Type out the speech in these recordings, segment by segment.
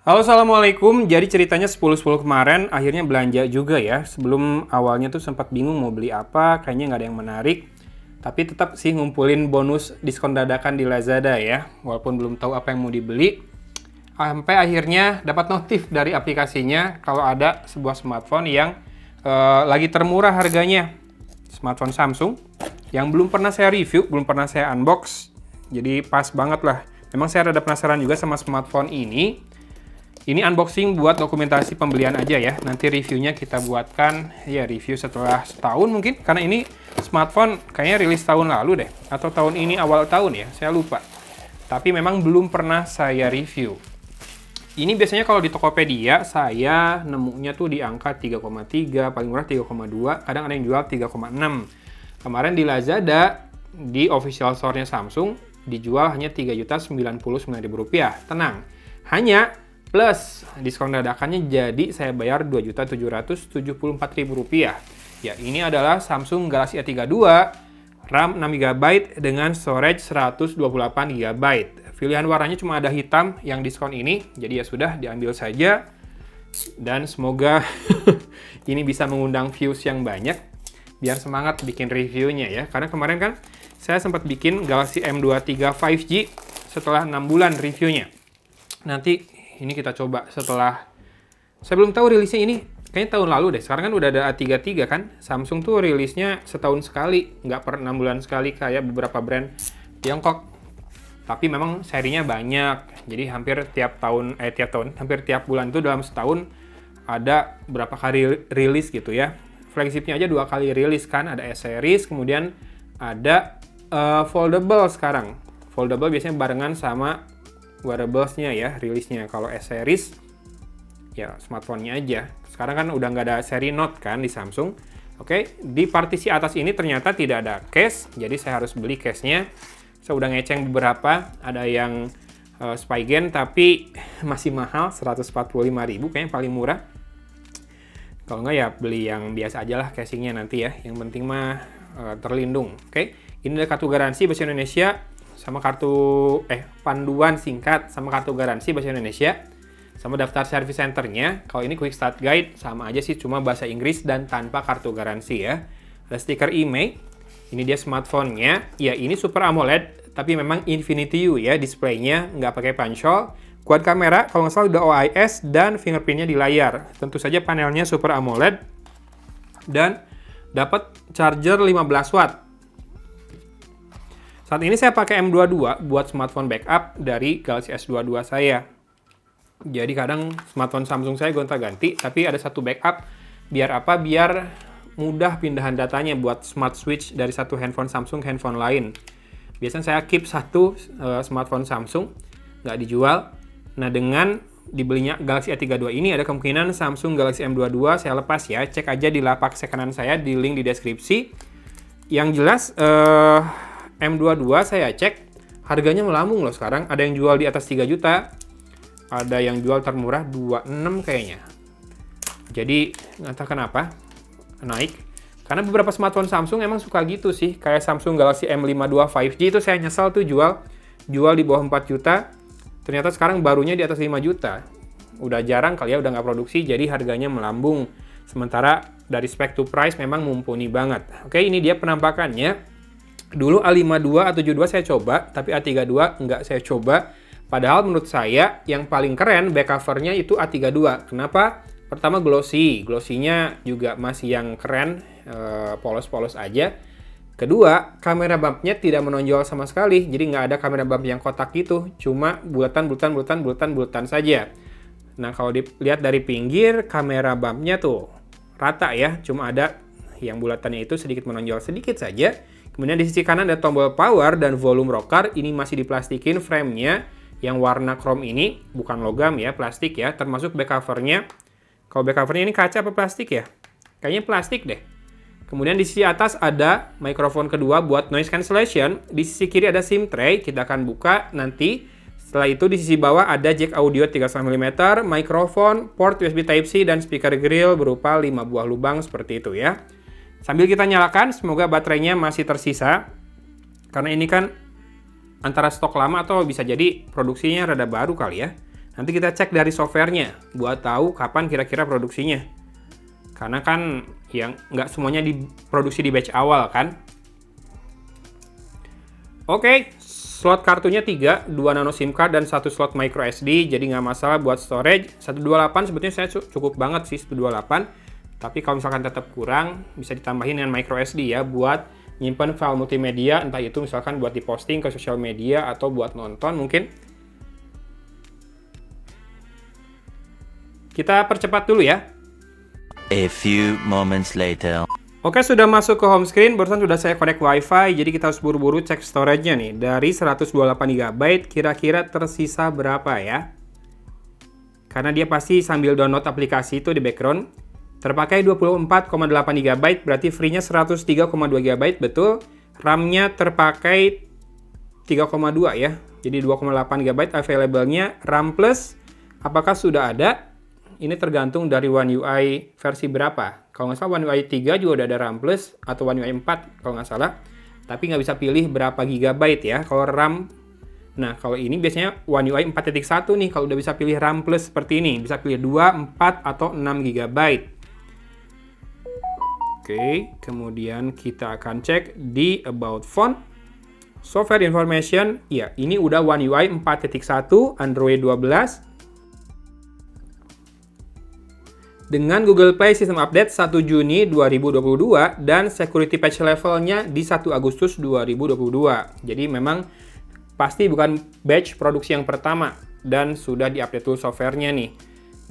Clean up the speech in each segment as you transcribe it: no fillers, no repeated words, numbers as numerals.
Halo, Assalamualaikum. Jadi ceritanya 10-10 kemarin akhirnya belanja juga ya. Sebelum awalnya tuh sempat bingung mau beli apa, kayaknya nggak ada yang menarik. Tapi tetap sih ngumpulin bonus diskon dadakan di Lazada ya. Walaupun belum tahu apa yang mau dibeli. Sampai akhirnya dapat notif dari aplikasinya kalau ada sebuah smartphone yang lagi termurah harganya. Smartphone Samsung yang belum pernah saya review, belum pernah saya unbox. Jadi pas banget lah. Memang saya rada penasaran juga sama smartphone ini. Ini unboxing buat dokumentasi pembelian aja ya. Nanti reviewnya kita buatkan ya review setelah setahun mungkin. Karena ini smartphone kayaknya rilis tahun lalu deh. Atau tahun ini awal tahun ya, saya lupa. Tapi memang belum pernah saya review. Ini biasanya kalau di Tokopedia saya nemunya tuh di angka 3,3, paling murah 3,2, kadang ada yang jual 3,6. Kemarin di Lazada, di official store-nya Samsung, dijual hanya Rp3.099.000. Tenang, hanya plus diskon dadakannya jadi saya bayar Rp2.774.000. Ya, ini adalah Samsung Galaxy A32, RAM 6GB dengan storage 128GB. Pilihan warnanya cuma ada hitam yang diskon ini, jadi ya sudah diambil saja. Dan semoga ini bisa mengundang views yang banyak, biar semangat bikin reviewnya ya. Karena kemarin kan saya sempat bikin Galaxy M23 5G setelah 6 bulan reviewnya. Nanti ini kita coba setelah, saya belum tahu rilisnya ini, kayaknya tahun lalu deh. Sekarang kan udah ada A33 kan. Samsung tuh rilisnya setahun sekali, nggak per 6 bulan sekali kayak beberapa brand Tiongkok. Tapi memang serinya banyak, jadi hampir hampir tiap bulan itu dalam setahun ada berapa kali rilis gitu ya. Flagshipnya aja 2 kali rilis kan, ada S-Series, kemudian ada foldable sekarang. Foldable biasanya barengan sama wearables-nya ya, rilisnya. Kalau S-Series, ya smartphone-nya aja. Sekarang kan udah nggak ada seri Note kan di Samsung. Oke, di partisi atas ini ternyata tidak ada case, jadi saya harus beli case-nya. Saya udah ngeceng beberapa, ada yang Spigen tapi masih mahal, 145.000, kayaknya paling murah. Kalau nggak ya beli yang biasa aja lah casingnya nanti ya, yang penting mah terlindung. Oke, ini ada kartu garansi bahasa Indonesia, sama kartu panduan singkat sama kartu garansi bahasa Indonesia, sama daftar service centernya. Kalau ini quick start guide sama aja sih, cuma bahasa Inggris dan tanpa kartu garansi ya. Ada stiker IMEI. Ini dia smartphone-nya. Ya, ini Super AMOLED, tapi memang Infinity U ya displaynya, nggak pakai punch-hole. Quad kamera, kalau nggak salah udah OIS dan fingerprint-nya di layar. Tentu saja panelnya Super AMOLED dan dapat charger 15 watt. Saat ini saya pakai M22 buat smartphone backup dari Galaxy S22 saya. Jadi kadang smartphone Samsung saya gonta-ganti, tapi ada satu backup. Biar apa? Biar mudah pindahan datanya buat smart switch dari satu handphone Samsung ke handphone lain. Biasanya saya keep satu smartphone Samsung, nggak dijual. Nah, dengan dibelinya Galaxy A32 ini ada kemungkinan Samsung Galaxy M22 saya lepas ya. Cek aja di lapak secondan saya, di link di deskripsi. Yang jelas M22 saya cek harganya melambung loh sekarang. Ada yang jual di atas 3 juta, ada yang jual termurah 26 kayaknya. Jadi nggak tahu kenapa naik. Karena beberapa smartphone Samsung emang suka gitu sih. Kayak Samsung Galaxy M52 5G itu saya nyesal tuh jual di bawah 4 juta. Ternyata sekarang barunya di atas 5 juta. Udah jarang kali ya, udah nggak produksi, jadi harganya melambung. Sementara dari spec to price memang mumpuni banget. Oke, ini dia penampakannya. Dulu A52, A72 saya coba, tapi A32 nggak saya coba. Padahal menurut saya yang paling keren back covernya itu A32. Kenapa? Pertama glossy. Glossy-nya juga masih yang keren, polos-polos aja. Kedua, kamera bumpnya tidak menonjol sama sekali. Jadi nggak ada kamera bump yang kotak gitu. Cuma bulatan saja. Nah, kalau dilihat dari pinggir, kamera bumpnya tuh rata ya. Cuma ada yang bulatannya itu sedikit menonjol sedikit saja. Kemudian di sisi kanan ada tombol power dan volume rocker. Ini masih diplastikin frame-nya yang warna chrome ini, bukan logam ya, plastik ya. Termasuk back cover-nya. Kalau back cover-nya ini kaca apa plastik ya? Kayaknya plastik deh. Kemudian di sisi atas ada mikrofon kedua buat noise cancellation. Di sisi kiri ada SIM tray, kita akan buka nanti. Setelah itu di sisi bawah ada jack audio 3,5 mm, mikrofon, port USB Type-C, dan speaker grill berupa 5 buah lubang seperti itu ya. Sambil kita nyalakan, semoga baterainya masih tersisa. Karena ini kan antara stok lama atau bisa jadi produksinya rada baru kali ya. Nanti kita cek dari softwarenya buat tahu kapan kira-kira produksinya. Karena kan yang nggak semuanya diproduksi di batch awal kan. Oke, slot kartunya 3, 2 nano SIM card dan 1 slot micro SD, jadi nggak masalah buat storage. 128 sebetulnya saya cukup banget sih 128. Tapi kalau misalkan tetap kurang, bisa ditambahin dengan micro SD ya buat nyimpen file multimedia, entah itu misalkan buat diposting ke sosial media atau buat nonton mungkin. Kita percepat dulu ya. A few moments later. Oke, sudah masuk ke home screen, barusan sudah saya connect wifi, jadi kita harus buru-buru cek storage-nya nih. Dari 128 GB, kira-kira tersisa berapa ya? Karena dia pasti sambil download aplikasi itu di background. Terpakai 24,8 GB, berarti free-nya 103,2 GB, betul. RAM-nya terpakai 3,2 ya, jadi 2,8 GB available-nya. RAM Plus, apakah sudah ada? Ini tergantung dari One UI versi berapa. Kalau nggak salah One UI 3 juga udah ada RAM Plus, atau One UI 4 kalau nggak salah. Tapi nggak bisa pilih berapa GB ya, kalau RAM. Nah, kalau ini biasanya One UI 4.1 nih, kalau udah bisa pilih RAM Plus seperti ini. Bisa pilih 2, 4, atau 6 GB. Oke, kemudian kita akan cek di About Phone. Software Information, ya ini udah One UI 4.1, Android 12. Dengan Google Play System Update 1 Juni 2022 dan Security Patch levelnya di 1 Agustus 2022. Jadi memang pasti bukan batch produksi yang pertama dan sudah diupdate dulu softwarenya nih.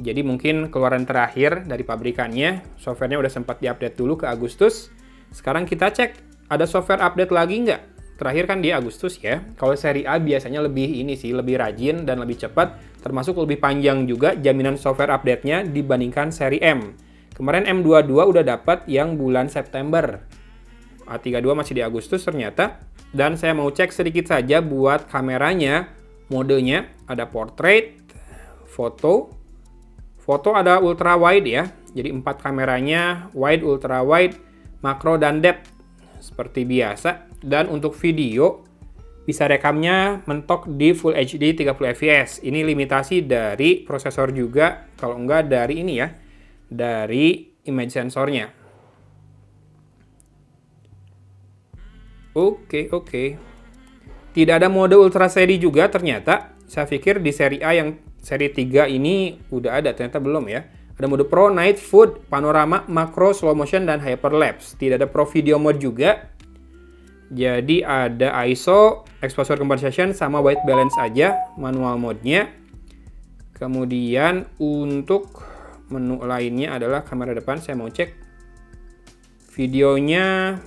Jadi mungkin keluaran terakhir dari pabrikannya, softwarenya udah sempat diupdate dulu ke Agustus. Sekarang kita cek, ada software update lagi nggak? Terakhir kan di Agustus ya. Kalau seri A biasanya lebih ini sih, lebih rajin dan lebih cepat. Termasuk lebih panjang juga jaminan software update-nya dibandingkan seri M. Kemarin M22 udah dapat yang bulan September. A32 masih di Agustus ternyata. Dan saya mau cek sedikit saja buat kameranya, modenya. Ada portrait, foto. Foto ada ultra wide ya, jadi 4 kameranya, wide, ultra wide, makro, dan depth seperti biasa. Dan untuk video, bisa rekamnya mentok di Full HD 30 fps. Ini limitasi dari prosesor juga, kalau enggak dari ini ya, dari image sensornya. Oke. Tidak ada mode ultra steady juga ternyata. Saya pikir di seri A yang seri 3 ini udah ada, ternyata belum ya. Ada mode Pro, Night, Food, Panorama, Makro, Slow Motion, dan Hyperlapse. Tidak ada Pro Video Mode juga. Jadi ada ISO, Exposure Compensation, sama White Balance aja, manual mode-nya. Kemudian untuk menu lainnya adalah kamera depan, saya mau cek. Videonya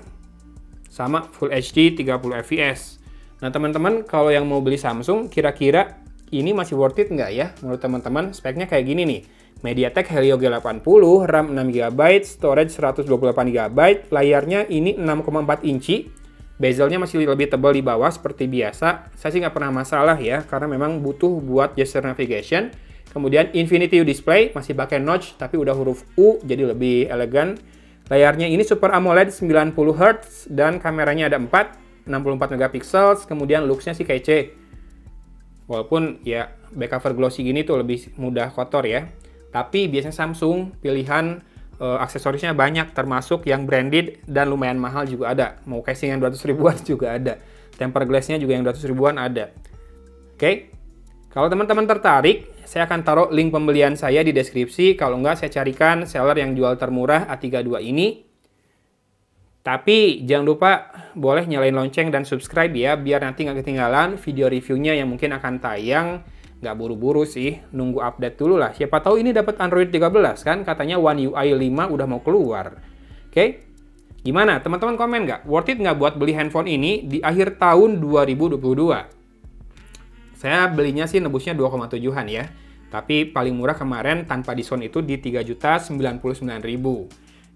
sama Full HD 30 fps. Nah teman-teman, kalau yang mau beli Samsung, kira-kira ini masih worth it nggak ya? Menurut teman-teman, speknya kayak gini nih. MediaTek Helio G80, RAM 6GB, storage 128GB, layarnya ini 6,4 inci, bezelnya masih lebih tebal di bawah seperti biasa. Saya sih nggak pernah masalah ya, karena memang butuh buat gesture navigation. Kemudian Infinity U Display, masih pakai notch, tapi udah huruf U, jadi lebih elegan. Layarnya ini Super AMOLED 90Hz, dan kameranya ada 4, 64 megapiksel, kemudian looks-nya sih kece. Walaupun ya back cover glossy gini tuh lebih mudah kotor ya. Tapi biasanya Samsung pilihan aksesorisnya banyak, termasuk yang branded dan lumayan mahal juga ada. Mau casing yang 200 ribuan juga ada. Tempered glass-nya juga yang 200 ribuan ada. Oke. Kalau teman-teman tertarik, saya akan taruh link pembelian saya di deskripsi. Kalau enggak, saya carikan seller yang jual termurah A32 ini. Tapi jangan lupa boleh nyalain lonceng dan subscribe ya, biar nanti nggak ketinggalan video reviewnya yang mungkin akan tayang. Nggak buru-buru sih, nunggu update dulu lah. Siapa tahu ini dapat Android 13 kan, katanya One UI 5 udah mau keluar. Oke, gimana teman-teman, komen nggak? Worth it nggak buat beli handphone ini di akhir tahun 2022? Saya belinya sih nebusnya 2,7-an ya. Tapi paling murah kemarin tanpa diskon itu di 3.099.000.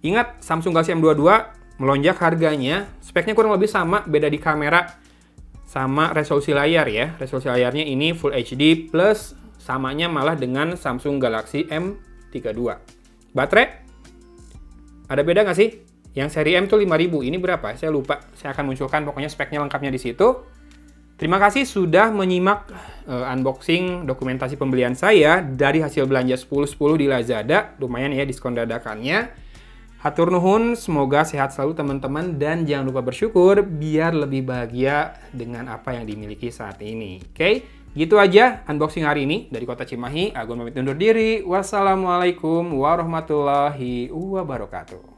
Ingat, Samsung Galaxy M22 melonjak harganya, speknya kurang lebih sama, beda di kamera sama resolusi layar ya. Resolusi layarnya ini Full HD plus, samanya malah dengan Samsung Galaxy M32. Baterai, ada beda nggak sih? Yang seri M tuh 5000, ini berapa? Saya lupa, saya akan munculkan pokoknya speknya lengkapnya di situ. Terima kasih sudah menyimak unboxing dokumentasi pembelian saya dari hasil belanja 10-10 di Lazada. Lumayan ya diskon dadakannya. Hatur nuhun, semoga sehat selalu teman-teman dan jangan lupa bersyukur biar lebih bahagia dengan apa yang dimiliki saat ini. Oke, gitu aja unboxing hari ini dari Kota Cimahi. Agun pamit undur diri. Wassalamualaikum warahmatullahi wabarakatuh.